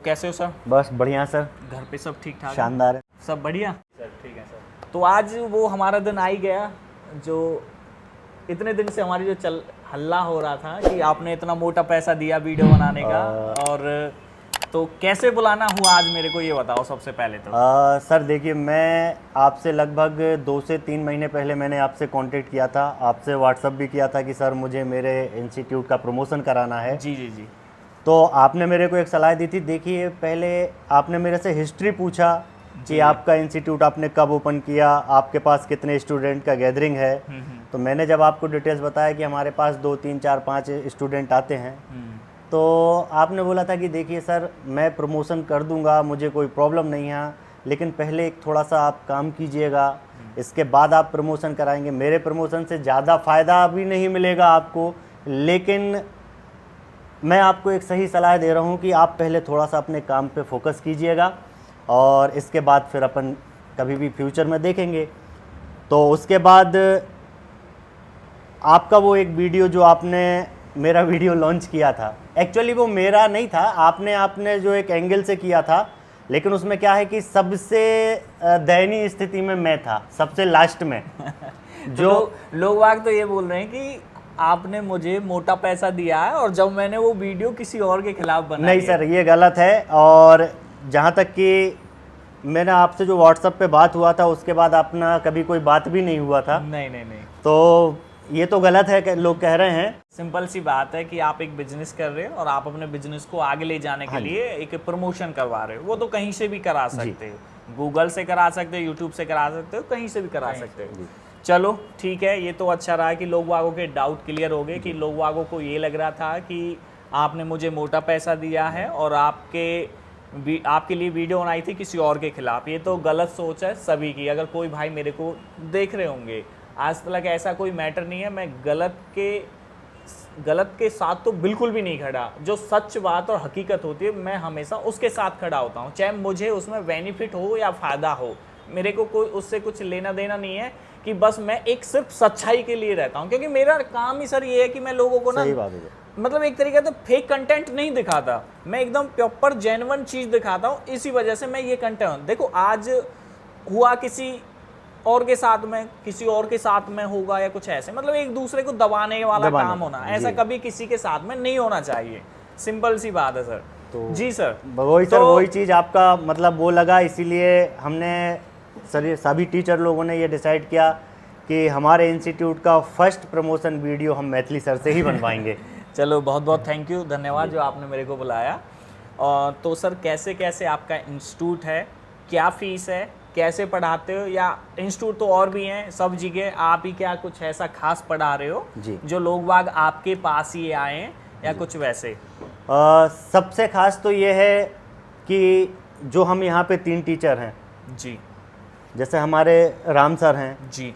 कैसे हो सर? बस बढ़िया सर। घर पे सब ठीक ठाक? शानदार है सब बढ़िया सर। ठीक है सर। तो आज वो हमारा दिन आ ही गया जो इतने दिन से हमारी जो हल्ला हो रहा था कि आपने इतना मोटा पैसा दिया वीडियो बनाने का, और तो कैसे बुलाना हुआ आज मेरे को ये बताओ सबसे पहले तो। सर देखिए, मैं आपसे लगभग 2 से 3 महीने पहले मैंने आपसे कांटेक्ट किया था, आपसे व्हाट्सअप भी किया था कि सर मुझे मेरे इंस्टीट्यूट का प्रमोशन कराना है। जी जी जी। तो आपने मेरे को एक सलाह दी थी। देखिए, पहले आपने मेरे से हिस्ट्री पूछा कि आपका इंस्टीट्यूट आपने कब ओपन किया, आपके पास कितने स्टूडेंट का गैदरिंग है। तो मैंने जब आपको डिटेल्स बताया कि हमारे पास 2, 3, 4, 5 स्टूडेंट आते हैं, तो आपने बोला था कि देखिए सर, मैं प्रमोशन कर दूंगा, मुझे कोई प्रॉब्लम नहीं है, लेकिन पहले एक थोड़ा सा आप काम कीजिएगा, इसके बाद आप प्रमोशन कराएंगे। मेरे प्रमोशन से ज़्यादा फ़ायदा भी नहीं मिलेगा आपको, लेकिन मैं आपको एक सही सलाह दे रहा हूँ कि आप पहले थोड़ा सा अपने काम पे फोकस कीजिएगा, और इसके बाद फिर अपन कभी भी फ्यूचर में देखेंगे। तो उसके बाद आपका वो एक वीडियो जो आपने मेरा वीडियो लॉन्च किया था, एक्चुअली वो मेरा नहीं था, आपने जो एक एंगल से किया था, लेकिन उसमें क्या है कि सबसे दयनीय स्थिति में मैं था, सबसे लास्ट में। जो लोग वाग तो ये बोल रहे हैं कि आपने मुझे मोटा पैसा दिया है और जब मैंने वो वीडियो किसी और के खिलाफ बनाई। नहीं सर, ये गलत है। और जहाँ तक कि मैंने आपसे जो व्हाट्सएप पे बात हुआ था, उसके बाद अपना कभी कोई बात भी नहीं हुआ था। नहीं नहीं नहीं, तो ये तो गलत है कि लोग कह रहे हैं। सिंपल सी बात है कि आप एक बिजनेस कर रहे हो और आप अपने बिजनेस को आगे ले जाने के लिए एक प्रमोशन करवा रहे हो। वो तो कहीं से भी करा सकते हो, गूगल से करा सकते हो, यूट्यूब से करा सकते हो, कहीं से भी करा सकते हो। चलो ठीक है, ये तो अच्छा रहा कि लोग वागों के डाउट क्लियर हो गए कि लोग वागों को ये लग रहा था कि आपने मुझे मोटा पैसा दिया है और आपके लिए वीडियो बनाई थी किसी और के खिलाफ। ये तो गलत सोच है सभी की। अगर कोई भाई मेरे को देख रहे होंगे, आज तक ऐसा कोई मैटर नहीं है, मैं गलत के साथ तो बिल्कुल भी नहीं खड़ा। जो सच बात और हकीकत होती है, मैं हमेशा उसके साथ खड़ा होता हूँ, चाहे मुझे उसमें बेनिफिट हो या फ़ायदा हो। मेरे को कोई उससे कुछ लेना देना नहीं है कि बस मैं एक सिर्फ सच्चाई के लिए रहता हूँ, क्योंकि मेरा काम ही सर ये है कि मैं लोगों को ना, मतलब एक तरीके से फेक कंटेंट नहीं दिखाता, मैं एकदम प्रॉपर जेन्युइन चीज़ दिखाता हूँ। इसी वजह से मैं ये कंटेंट, देखो आज हुआ किसी और के साथ में, किसी और के साथ में होगा या कुछ ऐसे, मतलब एक दूसरे को दबाने वाला काम होना, ऐसा कभी किसी के साथ में नहीं होना चाहिए। सिंपल सी बात है सर। तो जी सर, वही चीज़ आपका मतलब वो लगा, इसीलिए हमने सभी टीचर लोगों ने ये डिसाइड किया कि हमारे इंस्टीट्यूट का फर्स्ट प्रमोशन वीडियो हम मैथिली सर से ही बनवाएंगे। चलो बहुत बहुत थैंक यू, धन्यवाद जो आपने मेरे को बुलाया। और तो सर कैसे कैसे आपका इंस्टीट्यूट है, क्या फीस है, कैसे पढ़ाते हो, या इंस्टीट्यूट तो और भी हैं सब जगह, आप ही क्या कुछ ऐसा खास पढ़ा रहे हो जो लोग बाग आपके पास ही आए या कुछ वैसे? सबसे खास तो ये है कि जो हम यहाँ पे 3 टीचर हैं जी, जैसे हमारे राम सर हैं जी,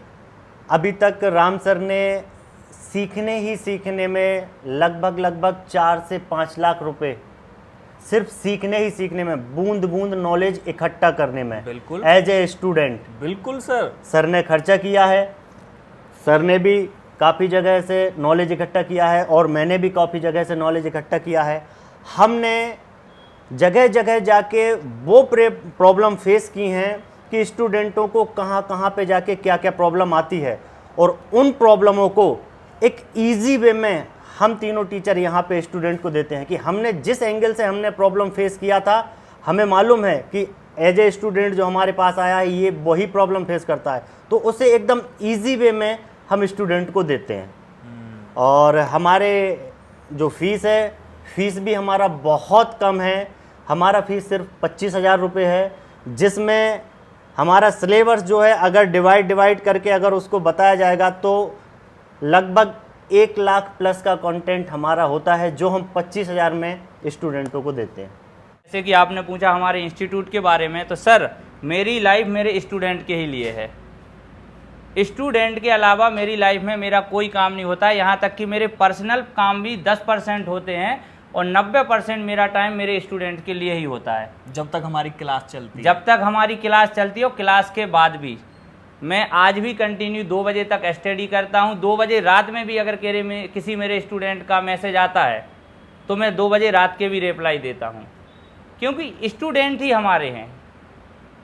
अभी तक राम सर ने सीखने में लगभग 4 से 5 लाख रुपए सिर्फ सीखने में, बूंद बूंद नॉलेज इकट्ठा करने में, बिल्कुल एज ए स्टूडेंट, बिल्कुल सर ने खर्चा किया है। सर ने भी काफ़ी जगह से नॉलेज इकट्ठा किया है और मैंने भी काफ़ी जगह से नॉलेज इकट्ठा किया है। हमने जगह जगह जाके वो प्रॉब्लम फेस की हैं कि स्टूडेंटों को कहाँ पे जाके क्या क्या प्रॉब्लम आती है, और उन प्रॉब्लमों को एक ईजी वे में हम तीनों टीचर यहाँ पे स्टूडेंट को देते हैं कि हमने जिस एंगल से हमने प्रॉब्लम फेस किया था, हमें मालूम है कि एज ए स्टूडेंट जो हमारे पास आया है ये वही प्रॉब्लम फेस करता है, तो उसे एकदम ईजी वे में हम स्टूडेंट को देते हैं। और हमारे जो फीस है, फीस भी हमारा बहुत कम है। हमारा फीस सिर्फ 25,000 रुपये है, जिसमें हमारा सिलेबस जो है अगर डिवाइड करके अगर उसको बताया जाएगा तो लगभग 1 लाख प्लस का कंटेंट हमारा होता है, जो हम 25,000 में स्टूडेंटों को देते हैं। जैसे कि आपने पूछा हमारे इंस्टीट्यूट के बारे में, तो सर मेरी लाइफ मेरे स्टूडेंट के ही लिए है। स्टूडेंट के अलावा मेरी लाइफ में मेरा कोई काम नहीं होता है, यहाँ तक कि मेरे पर्सनल काम भी 10% होते हैं और 90% मेरा टाइम मेरे स्टूडेंट के लिए ही होता है। जब तक हमारी क्लास चलती है, जब तक हमारी क्लास चलती है और क्लास के बाद भी मैं आज भी कंटिन्यू 2 बजे तक स्टडी करता हूँ। 2 बजे रात में भी अगर किसी मेरे स्टूडेंट का मैसेज आता है तो मैं 2 बजे रात के भी रिप्लाई देता हूँ। क्योंकि स्टूडेंट ही हमारे हैं।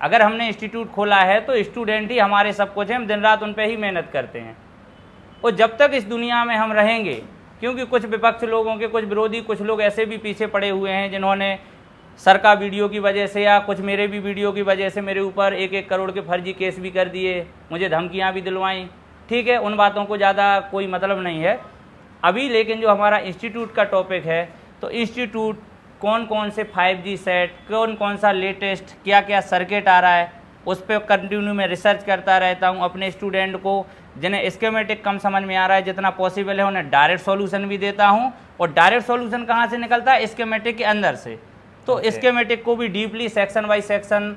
अगर हमने इंस्टीट्यूट खोला है तो स्टूडेंट ही हमारे सब कुछ हैं, हम दिन रात उन पे ही मेहनत करते हैं। और जब तक इस दुनिया में हम रहेंगे, क्योंकि कुछ विपक्ष लोगों के, कुछ विरोधी, कुछ लोग ऐसे भी पीछे पड़े हुए हैं जिन्होंने सर का वीडियो की वजह से या कुछ मेरे भी वीडियो की वजह से मेरे ऊपर 1-1 करोड़ के फर्जी केस भी कर दिए, मुझे धमकियां भी दिलवाई। ठीक है, उन बातों को ज़्यादा कोई मतलब नहीं है अभी। लेकिन जो हमारा इंस्टीट्यूट का टॉपिक है, तो इंस्टीट्यूट कौन कौन से 5G सेट, कौन कौन सा लेटेस्ट क्या क्या सर्किट आ रहा है, उस पर कंटिन्यू मैं रिसर्च करता रहता हूँ। अपने स्टूडेंट को जिन्हें स्कीमेटिक कम समझ में आ रहा है, जितना पॉसिबल है उन्हें डायरेक्ट सॉल्यूशन भी देता हूँ। और डायरेक्ट सॉल्यूशन कहाँ से निकलता है? स्कीमेटिक के अंदर से। तो स्कीमेटिक को भी deeply section by section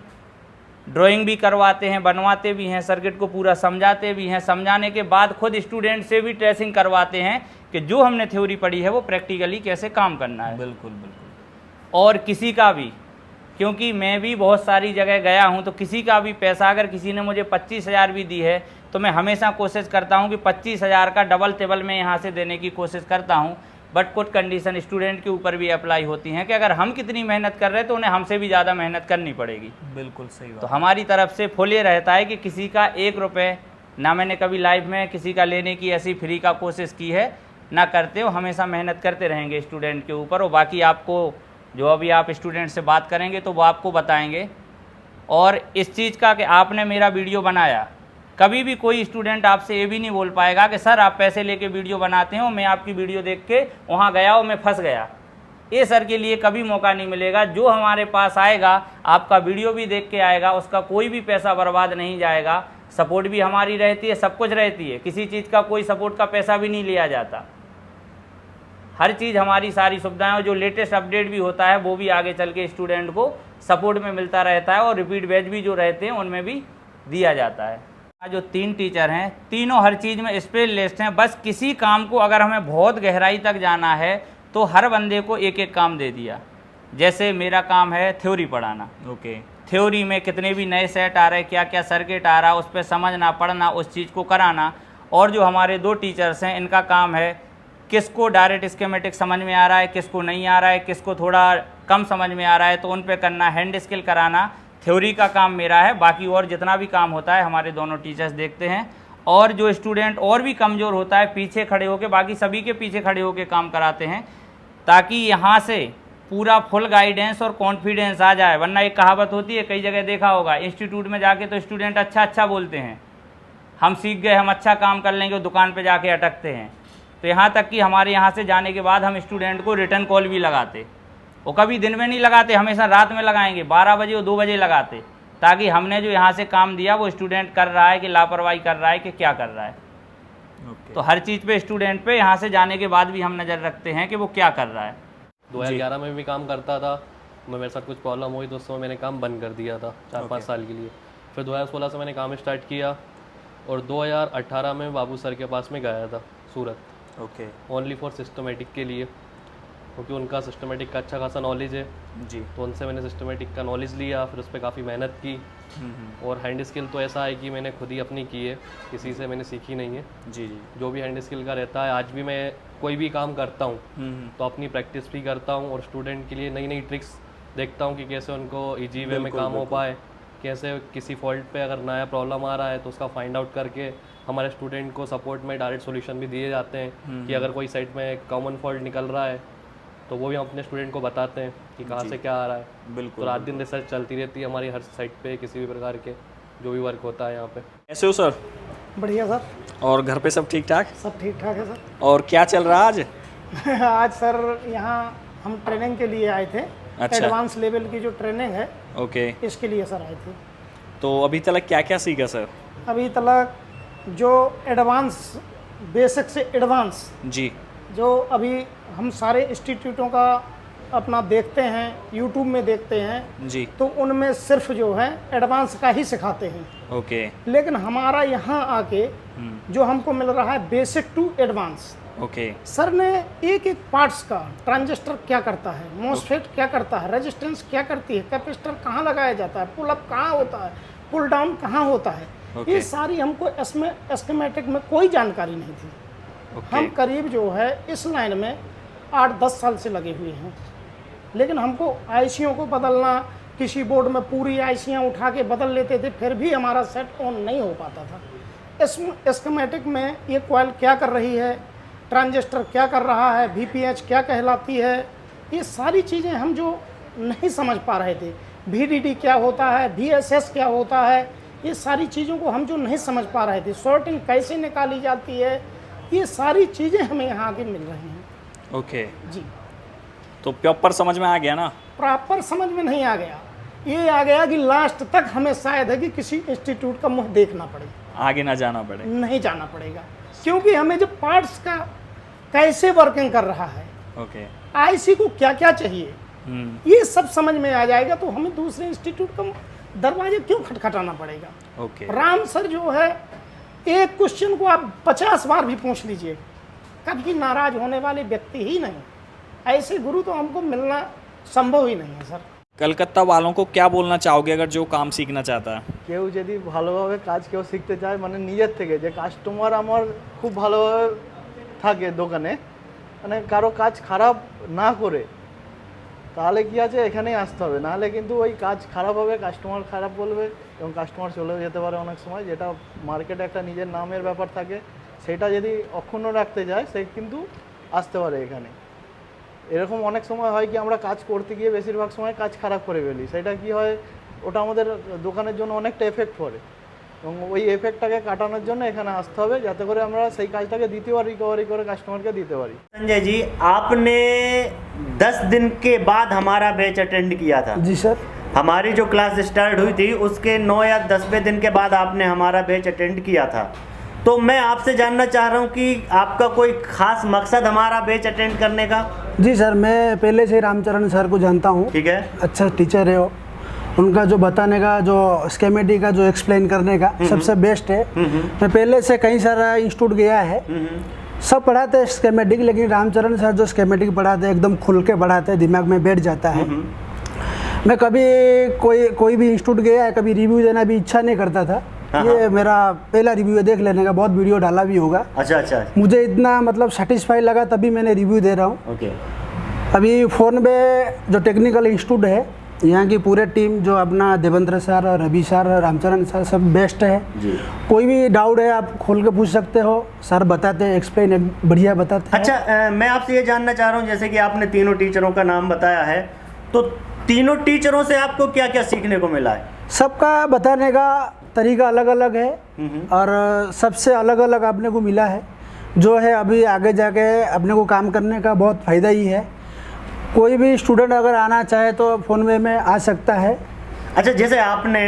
drawing भी करवाते हैं, बनवाते भी हैं, सर्किट को पूरा समझाते भी हैं। समझाने के बाद खुद स्टूडेंट से भी ट्रेसिंग करवाते हैं कि जो हमने थ्योरी पढ़ी है वो प्रैक्टिकली कैसे काम करना है। बिल्कुल बिल्कुल। और किसी का भी, क्योंकि मैं भी बहुत सारी जगह गया हूं, तो किसी का भी पैसा अगर किसी ने मुझे 25,000 भी दी है तो मैं हमेशा कोशिश करता हूं कि 25,000 का डबल टेबल में यहां से देने की कोशिश करता हूं। बट कुछ कंडीशन स्टूडेंट के ऊपर भी अप्लाई होती हैं कि अगर हम कितनी मेहनत कर रहे हैं तो उन्हें हमसे भी ज़्यादा मेहनत करनी पड़ेगी। बिल्कुल सही बात। तो हमारी तरफ से फुल ये रहता है कि किसी का 1 रुपये ना मैंने कभी लाइफ में किसी का लेने की ऐसी फ्री का कोशिश की है, ना करते हो। हमेशा मेहनत करते रहेंगे स्टूडेंट के ऊपर। और बाकी आपको जो अभी आप स्टूडेंट से बात करेंगे तो वो आपको बताएंगे। और इस चीज़ का कि आपने मेरा वीडियो बनाया, कभी भी कोई स्टूडेंट आपसे ये भी नहीं बोल पाएगा कि सर आप पैसे लेके वीडियो बनाते हो, मैं आपकी वीडियो देख के वहाँ गया और मैं फंस गया। ये सर के लिए कभी मौका नहीं मिलेगा। जो हमारे पास आएगा, आपका वीडियो भी देख के आएगा, उसका कोई भी पैसा बर्बाद नहीं जाएगा। सपोर्ट भी हमारी रहती है, सब कुछ रहती है, किसी चीज़ का कोई सपोर्ट का पैसा भी नहीं लिया जाता। हर चीज़ हमारी सारी सुविधाएं, जो लेटेस्ट अपडेट भी होता है वो भी आगे चल के स्टूडेंट को सपोर्ट में मिलता रहता है। और रिपीट बैच भी जो रहते हैं उनमें भी दिया जाता है। जो 3 टीचर हैं, तीनों हर चीज़ में स्पेशलिस्ट हैं। बस किसी काम को अगर हमें बहुत गहराई तक जाना है तो हर बंदे को एक काम दे दिया। जैसे मेरा काम है थ्योरी पढ़ाना। ओके। थ्योरी में कितने भी नए सेट आ रहे हैं, क्या क्या सर्किट आ रहा है, उस पर समझना, पढ़ना, उस चीज़ को कराना। और जो हमारे 2 टीचर्स हैं, इनका काम है किसको डायरेक्ट स्कीमेटिक समझ में आ रहा है, किसको नहीं आ रहा है, किसको थोड़ा कम समझ में आ रहा है तो उन पे करना, हैंड स्किल कराना। थ्योरी का काम मेरा है, बाकी और जितना भी काम होता है हमारे दोनों टीचर्स देखते हैं। और जो स्टूडेंट और भी कमज़ोर होता है, पीछे खड़े होकर, बाकी सभी के पीछे खड़े होकर काम कराते हैं, ताकि यहाँ से पूरा फुल गाइडेंस और कॉन्फिडेंस आ जाए। वरना एक कहावत होती है, कई जगह देखा होगा, इंस्टीट्यूट में जाके तो स्टूडेंट अच्छा बोलते हैं, हम सीख गए, हम अच्छा काम कर लेंगे, दुकान पे जाके अटकते हैं। तो यहाँ तक कि हमारे यहाँ से जाने के बाद हम स्टूडेंट को रिटर्न कॉल भी लगाते, वो कभी दिन में नहीं लगाते, हमेशा रात में लगाएंगे, 12 बजे और 2 बजे लगाते, ताकि हमने जो यहाँ से काम दिया वो स्टूडेंट कर रहा है कि लापरवाही कर रहा है कि क्या कर रहा है। तो हर चीज़ पे स्टूडेंट पे यहाँ से जाने के बाद भी हम नज़र रखते हैं कि वो क्या कर रहा है। 2011 में भी काम करता था, मेरे साथ कुछ प्रॉब्लम हुई तो उस समय मैंने काम बंद कर दिया था 4-5 साल के लिए। फिर 2016 से मैंने काम स्टार्ट किया और 2018 में बाबू सर के पास में गया था सूरत, ओके, ओनली फॉर सिस्टमेटिक के लिए, क्योंकि उनका सिस्टमेटिक का अच्छा खासा नॉलेज है जी। तो उनसे मैंने सिस्टमेटिक का नॉलेज लिया, फिर उस पर काफ़ी मेहनत की। और हैंड स्किल तो ऐसा है कि मैंने खुद ही अपनी की है, किसी से मैंने सीखी नहीं है। जी जी। जो भी हैंड स्किल का रहता है, आज भी मैं कोई भी काम करता हूँ तो अपनी प्रैक्टिस भी करता हूँ और स्टूडेंट के लिए नई नई ट्रिक्स देखता हूँ कि कैसे उनको ईजी वे में काम हो पाए, कैसे किसी फॉल्ट पे अगर नया प्रॉब्लम आ रहा है तो उसका फाइंड आउट करके हमारे स्टूडेंट को सपोर्ट में डायरेक्ट सॉल्यूशन भी दिए जाते हैं कि अगर कोई साइट में कॉमन फॉल्ट निकल रहा है तो वो भी हम अपने स्टूडेंट को बताते हैं कि कहाँ से क्या आ रहा है। बिल्कुल। तो रात दिन रिसर्च चलती रहती है हमारी हर साइट पे, किसी भी प्रकार के जो भी वर्क होता है यहाँ पे। कैसे हो सर? बढ़िया सर, और घर पे सब ठीक ठाक? सब ठीक ठाक है सर। और क्या चल रहा आज? आज सर यहाँ हम ट्रेनिंग के लिए आए थे। अच्छा। एडवांस लेवल की जो ट्रेनिंग है ओके। इसके लिए सर आए थे। तो अभी तक क्या क्या सीखा सर? अभी तक जो एडवांस, बेसिक से एडवांस, जी जो अभी हम सारे इंस्टीट्यूटों का अपना देखते हैं, यूट्यूब में देखते हैं जी। तो उनमें सिर्फ जो है एडवांस का ही सिखाते हैं। ओके। लेकिन हमारा यहाँ आके जो हमको मिल रहा है basic to advance. Okay. Sir ने एक एक पार्ट्स का, ट्रांजिस्टर क्या करता है, मॉसफेट क्या करता है, रेजिस्टेंस क्या करती है, कैपेसिटर कहाँ लगाया जाता है, पुल अप कहाँ होता है, पुल डाउन कहाँ होता है, ये सारी हमको इसमें एस्केमेटिक में कोई जानकारी नहीं थी। हम करीब जो है इस लाइन में 8-10 साल से लगे हुए हैं। लेकिन हमको आईसीयों को बदलना, किसी बोर्ड में पूरी आईसियाँ उठा के बदल लेते थे, फिर भी हमारा सेट ऑन नहीं हो पाता था। इस स्कीमेटिक में ये कॉइल क्या कर रही है, ट्रांजिस्टर क्या कर रहा है, VPH क्या कहलाती है, ये सारी चीज़ें हम जो नहीं समझ पा रहे थे। VDD क्या होता है, VSS क्या होता है, ये सारी चीज़ों को हम जो नहीं समझ पा रहे थे। शॉर्टिंग कैसे निकाली जाती है, ये सारी चीज़ें हमें यहाँ आके मिल रही हैं। ओके, जी, तो प्रॉपर समझ में आ गया ना? प्रॉपर समझ में नहीं आ गया, ये आ गया कि लास्ट तक हमें शायद है कि किसी इंस्टीट्यूट का मुंह देखना पड़े, आगे ना जाना पड़े। नहीं जाना पड़ेगा, क्योंकि हमें जो पार्ट्स का कैसे वर्किंग कर रहा है, ओके, आईसी को क्या क्या चाहिए, ये सब समझ में आ जाएगा, तो हमें दूसरे इंस्टीट्यूट का दरवाजे क्यों खटखटाना पड़ेगा। ओके, राम सर जो है, एक क्वेश्चन को आप 50 बार भी पूछ लीजिए, कभी नाराज होने वाले व्यक्ति ही नहीं। ऐसे गुरु तो हमको मिलना संभव ही नहीं है सर। कलकत्ता वालों को क्या बोलना चाहोगे अगर जो काम सीखना चाहता है? কেউ যদি ভালোভাবে কাজ কেউ শিখতে চায়, মানে নিজের থেকে, যে কাস্টমার আমার খুব ভালোভাবে থাকে দোকানে, মানে কারো কাজ খারাপ না করে, তাহলে কি আছে এখানেই আসতে হবে, নাহলে কিন্তু ওই কাজ খারাপ হবে, কাস্টমার খারাপ বলবে এবং কাস্টমার চলেও যেতে পারে অনেক সময়, যেটা মার্কেটে একটা নিজের নামের ব্যাপার থাকে, সেটা যদি অক্ষুণ্ণ রাখতে যায় সে কিন্তু আসতে পারে এখানে। এরকম অনেক সময় হয় কি আমরা কাজ করতে গিয়ে বেশিরভাগ সময় কাজ খারাপ করে ফেলি, সেটা কি হয়, ওটা আমাদের দোকানের জন্য অনেকটা এফেক্ট পড়ে, এবং ওই এফেক্টটাকে কাটানোর জন্য এখানে আসতে হবে, যাতে করে আমরা সেই কাজটাকে দ্বিতীয়বার রিকভারি করে কাস্টমারকে দিতে পারি। संजय जी, आपने 10 दिन के बाद हमारा बैच अटेंड किया था। जी सर। हमारी जो क्लास स्टार्ट हुई थी उसके 9 या 10वें दिन के बाद आपने हमारा बैच अटेंड किया था। तो मैं आपसे जानना चाह रहा हूँ कि आपका कोई खास मकसद हमारा बैच अटेंड करने का? जी सर, मैं पहले से रामचरण सर को जानता हूँ, ठीक है, अच्छा टीचर है वो। उनका जो बताने का, जो स्कीमेटिक का, जो एक्सप्लेन करने का सबसे बेस्ट है। मैं पहले से कई सारा इंस्टीट्यूट गया है, सब पढ़ाते हैं स्कीमेटिक, लेकिन रामचरण सर जो स्कीमेटिक पढ़ाते हैं एकदम खुल के पढ़ाते हैं, दिमाग में बैठ जाता है। मैं कभी कोई भी इंस्टीट्यूट गया है, कभी रिव्यू देना भी इच्छा नहीं करता था। ये मेरा पहला रिव्यू है, देख लेने का, बहुत वीडियो डाला भी होगा। अच्छा अच्छा, मुझे इतना मतलब सेटिस्फाई लगा, तभी मैंने रिव्यू दे रहा हूँ। ओके। अभी फ़ोन पे जो टेक्निकल इंस्टीट्यूट है, यहाँ की पूरे टीम, जो अपना देवेंद्र सर और रवि सर और रामचरण सर, सब बेस्ट है जी। कोई भी डाउट है आप खोल के पूछ सकते हो, सर बताते हैं, एक्सप्लेन बढ़िया बताते हैं। अच्छा, मैं आपसे ये जानना चाह रहा हूँ, जैसे कि आपने तीनों टीचरों का नाम बताया है, तो तीनों टीचरों से आपको क्या क्या सीखने को मिला है? सबका बताने का तरीका अलग अलग है, और सबसे अलग अलग आपने को मिला है, जो है अभी आगे जाके अपने को काम करने का बहुत फ़ायदा ही है। कोई भी स्टूडेंट अगर आना चाहे तो फ़ोन में आ सकता है। अच्छा, जैसे आपने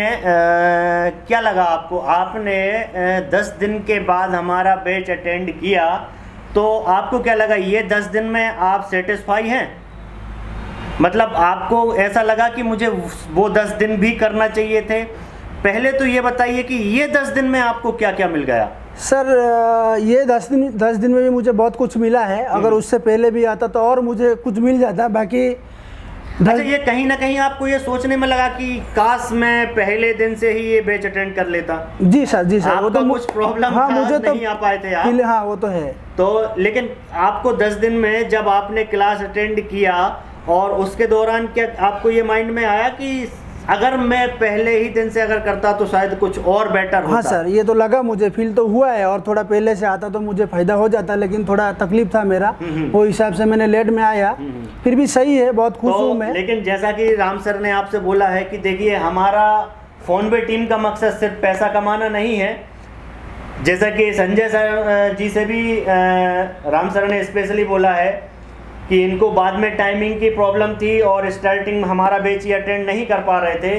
क्या लगा आपको, आपने 10 दिन के बाद हमारा बैच अटेंड किया, तो आपको क्या लगा, ये 10 दिन में आप सेटिस्फाई हैं? मतलब आपको ऐसा लगा कि मुझे वो 10 दिन भी करना चाहिए थे? पहले तो ये बताइए कि ये 10 दिन में आपको क्या क्या मिल गया? सर, ये 10 दिन में भी मुझे बहुत कुछ मिला है। अगर उससे पहले भी आता तो और मुझे कुछ मिल जाता, बाकी अच्छा, ये कहीं ना कहीं आपको ये सोचने में लगा कि काश मैं पहले दिन से ही ये बैच अटेंड कर लेता? जी सर, जी सर। वो तो कुछ प्रॉब्लम हाँ, था, मुझे नहीं आ पाए थे आप? हाँ, वो तो है। तो लेकिन आपको 10 दिन में जब आपने क्लास अटेंड किया, और उसके दौरान क्या आपको ये माइंड में आया कि अगर मैं पहले ही दिन से अगर करता तो शायद कुछ और बेटर होता? हाँ सर, ये तो लगा मुझे, फील तो हुआ है, और थोड़ा पहले से आता तो मुझे फ़ायदा हो जाता, लेकिन थोड़ा तकलीफ था मेरा, वो हिसाब से मैंने लेट में आया। फिर भी सही है, बहुत खुश हूँ मैं। लेकिन जैसा कि राम सर ने आपसे बोला है कि देखिए, हमारा फोनवे टीम का मकसद सिर्फ पैसा कमाना नहीं है, जैसा कि संजय सर जी से भी राम सर ने स्पेशली बोला है कि इनको बाद में टाइमिंग की प्रॉब्लम थी और स्टार्टिंग हमारा बैच ही अटेंड नहीं कर पा रहे थे,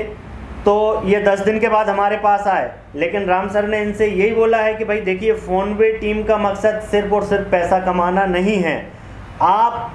तो ये 10 दिन के बाद हमारे पास आए। लेकिन राम सर ने इनसे यही बोला है कि भाई देखिए, फोनवे टीम का मकसद सिर्फ और सिर्फ पैसा कमाना नहीं है। आप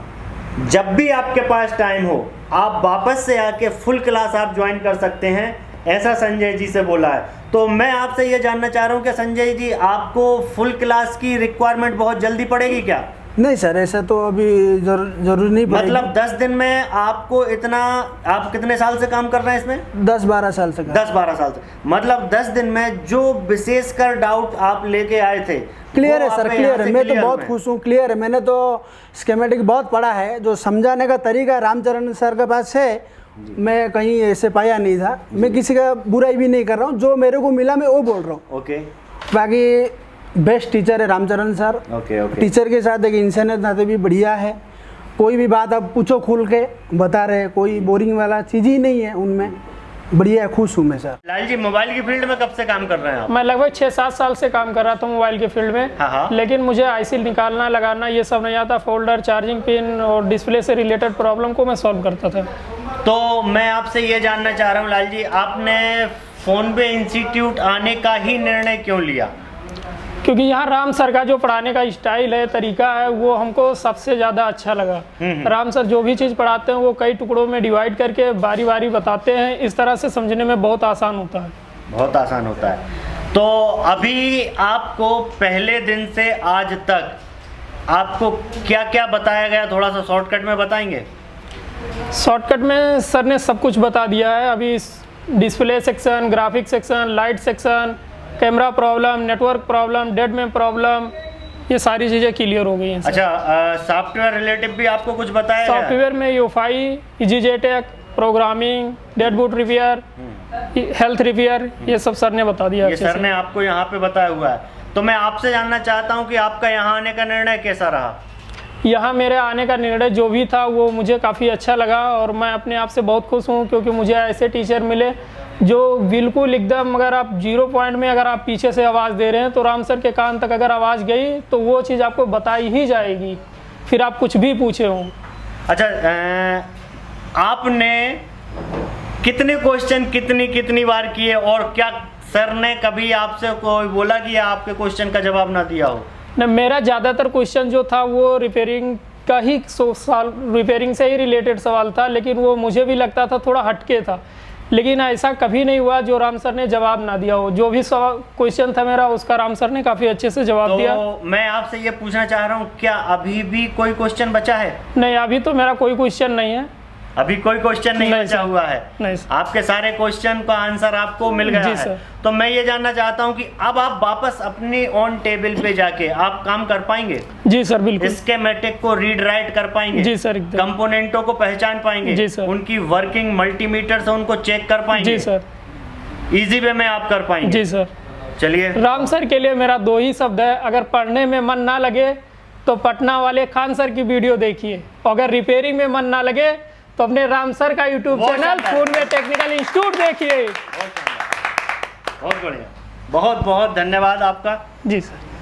जब भी आपके पास टाइम हो, आप वापस से आके फुल क्लास आप ज्वाइन कर सकते हैं, ऐसा संजय जी से बोला है। तो मैं आपसे ये जानना चाह रहा हूँ कि संजय जी, आपको फुल क्लास की रिक्वायरमेंट बहुत जल्दी पड़ेगी क्या? नहीं सर, ऐसा तो अभी जरूरी नहीं पड़ेगी। मतलब 10 दिन में आपको इतना, आप कितने साल से काम कर रहे हैं इसमें? 10-12 साल से 10-12 साल से, मतलब 10 दिन में जो विशेषकर डाउट आप लेके आए थे क्लियर वो है सर, आपके क्लियर यहाँ है। से मैं तो clear बहुत में? खुश हूँ, क्लियर है। मैंने तो स्कीमेटिक बहुत पढ़ा है, जो समझाने का तरीका रामचरण सर के पास है, मैं कहीं ऐसे पाया नहीं था। मैं किसी का बुराई भी नहीं कर रहा हूँ, जो मेरे को मिला मैं वो बोल रहा हूँ। ओके बाकी बेस्ट टीचर है Ramcharan sir. Okay okay. Teacher के साथ एक इंसानियत नाते भी बढ़िया है। कोई भी बात आप पूछो खुल के बता रहे, कोई बोरिंग वाला चीज़ ही नहीं है उनमें। बढ़िया है, खुश हूँ मैं सर। लाल जी, मोबाइल की फील्ड में कब से काम कर रहे हैं आप? मैं लगभग 6-7 साल से काम कर रहा था मोबाइल के फील्ड में। हाँ। लेकिन मुझे आईसी निकालना लगाना ये सब नहीं आता। फोल्डर, चार्जिंग पिन और डिस्प्ले से रिलेटेड प्रॉब्लम को मैं सॉल्व करता था। तो मैं आपसे ये जानना चाह रहा हूँ लाल जी, आपने फोनपे इंस्टीट्यूट आने का ही निर्णय क्यों लिया? क्योंकि यहाँ राम सर का जो पढ़ाने का स्टाइल है, तरीका है, वो हमको सबसे ज़्यादा अच्छा लगा। राम सर जो भी चीज़ पढ़ाते हैं वो कई टुकड़ों में डिवाइड करके बारी बारी बताते हैं। इस तरह से समझने में बहुत आसान होता है। बहुत आसान होता है। तो अभी आपको पहले दिन से आज तक आपको क्या क्या बताया गया, थोड़ा सा शॉर्टकट में बताएंगे? शॉर्टकट में सर ने सब कुछ बता दिया है। अभी display section, graphic section, light section, camera problem, network problem, dead में प्रॉब्लम, ये सारी चीज़ें क्लियर हो गई हैं। अच्छा, सॉफ्टवेयर रिलेटिव भी आपको कुछ बताया गया? सॉफ्टवेयर में यूफाई, EasyJTech, programming, dead boot repair, health repair, ये सब सर ने बता दिया। ये सर ने आपको यहाँ पे बताया हुआ है। तो मैं आपसे जानना चाहता हूँ कि आपका यहाँ आने का निर्णय कैसा रहा? यहाँ मेरे आने का निर्णय जो भी था वो मुझे काफ़ी अच्छा लगा और मैं अपने आप से बहुत खुश हूँ, क्योंकि मुझे ऐसे टीचर मिले जो बिल्कुल एकदम, अगर आप 0 पॉइंट में अगर आप पीछे से आवाज़ दे रहे हैं तो राम सर के कान तक अगर आवाज़ गई तो वो चीज़ आपको बताई ही जाएगी, फिर आप कुछ भी पूछे हों। अच्छा, आपने कितने क्वेश्चन कितनी बार किए, और क्या सर ने कभी आपसे कोई बोला कि आपके क्वेश्चन का जवाब ना दिया हो? न, मेरा ज़्यादातर क्वेश्चन जो था वो रिपेयरिंग का ही रिपेयरिंग से ही रिलेटेड सवाल था, लेकिन वो मुझे भी लगता था थोड़ा हटके था। लेकिन ऐसा कभी नहीं हुआ जो राम सर ने जवाब ना दिया हो। जो भी क्वेश्चन था मेरा, उसका राम सर ने काफ़ी अच्छे से जवाब दिया। मैं आपसे ये पूछना चाह रहा हूँ, क्या अभी भी कोई क्वेश्चन बचा है? नहीं, अभी तो मेरा कोई क्वेश्चन नहीं है। अभी कोई क्वेश्चन नहीं बचा हुआ है? नहीं सर। आपके सारे क्वेश्चन का आंसर आपको मिल गया जी है। सर। तो मैं ये जानना चाहता हूँ कि अब आप वापस अपनी ऑन टेबल पे जाके आप काम कर पाएंगे? जी सर, बिल्कुल। स्कीमेटिक को रीड राइट कर पाएंगे? जी सर, एकदम। कंपोनेंटों को पहचान पाएंगे? जी सर। उनकी वर्किंग मल्टीमीटर से उनको चेक कर पाएंगे? जी सर। इजी वे में आप कर पाएंगे? जी सर। चलिए, राम सर के लिए मेरा 2 ही शब्द है, अगर पढ़ने में मन ना लगे तो पटना वाले खान सर की वीडियो देखिए, अगर रिपेयरिंग में मन ना लगे तो अपने राम सर का यूट्यूब चैनल फोनवे टेक्निकल इंस्टीट्यूट देखिए। बहुत बढ़िया, बहुत बहुत धन्यवाद आपका। जी सर।